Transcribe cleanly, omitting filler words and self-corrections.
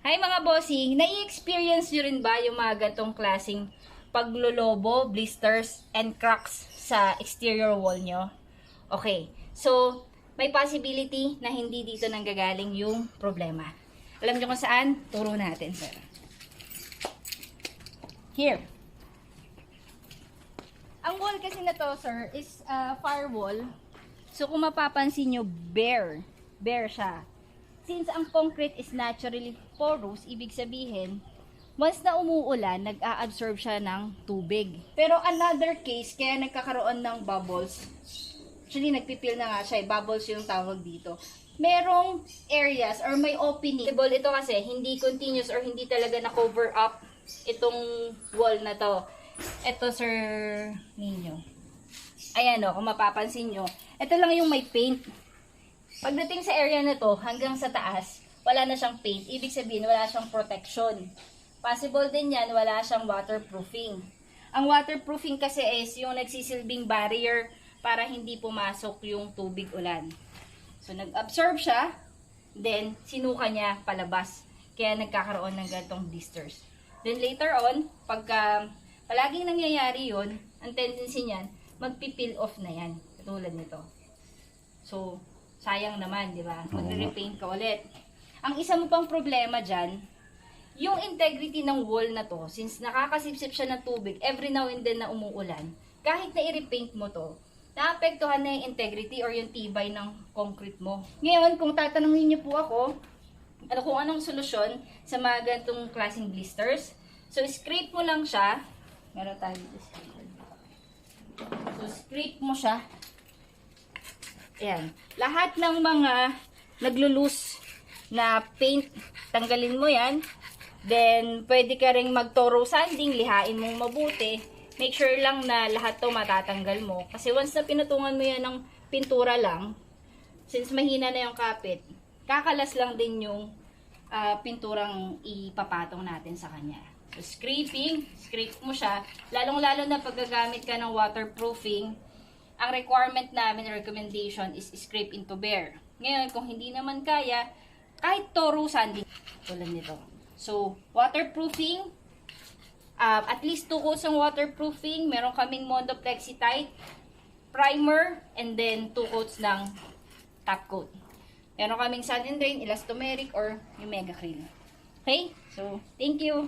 Hi mga bossing, nai-experience nyo rin ba yung mga gantong klaseng paglolobo, blisters, and cracks sa exterior wall nyo? Okay, so may possibility na hindi dito nanggagaling yung problema. Alam nyo kung saan? Turo natin, sir. Here. Ang wall kasi na to, sir, is firewall. So kung mapapansin nyo, bare siya. Since ang concrete is naturally porous, ibig sabihin, once na umuulan, nag-a-absorb siya ng tubig. Pero another case, kaya nagkakaroon ng bubbles, actually nagpipil na nga siya, bubbles yung tawag dito. Merong areas or may opening. Ito kasi, hindi continuous or hindi talaga na-cover up itong wall na to. Ito, sir, ninyo. Ayan o, kung mapapansin nyo. Ito lang yung may paint. Pagdating sa area na to, hanggang sa taas, wala na siyang paint. Ibig sabihin, wala siyang protection. Possible din yan, wala siyang waterproofing. Ang waterproofing kasi is yung nagsisilbing barrier para hindi pumasok yung tubig ulan. So, nag-absorb siya, then sinuka niya palabas. Kaya nagkakaroon ng ganitong blisters. Then later on, pagka palaging nangyayari yun, ang tendency niyan, magpipeel off na yan. Katulad nito. So, sayang naman, di ba? Magre-repaint ka ulit. Ang isa mo pang problema dyan, yung integrity ng wall na to, since nakakasipsip siya ng tubig, every now and then na umuulan, kahit na i-repaint mo to, naapektuhan na yung integrity or yung tibay ng concrete mo. Ngayon, kung tatanungin niyo po ako, kung anong solusyon sa mga ganitong klaseng blisters, so scrape mo lang siya, meron tayo dito. So scrape mo siya. Ayan. Lahat ng mga naglo-loose na paint, tanggalin mo yan. Then, pwede ka ring mag-thorough sanding, lihain mong mabuti. Make sure lang na lahat to matatanggal mo. Kasi once na pinutungan mo yan ng pintura lang, since mahina na yung kapit, kakalas lang din yung pinturang ipapatong natin sa kanya. So, scrape mo siya. Lalong-lalo na pag gagamit ka ng waterproofing, ang requirement namin, recommendation is scrape into bare. Ngayon, kung hindi naman kaya, kahit thorough sanding, tulad nito. So, waterproofing, at least 2 coats ng waterproofing, meron kaming Mondo Flexi-Tite, primer, and then 2 coats ng top coat. Meron kaming Sun and Rain, Elastomeric, or yung Mega Acrylic. Okay? So, thank you!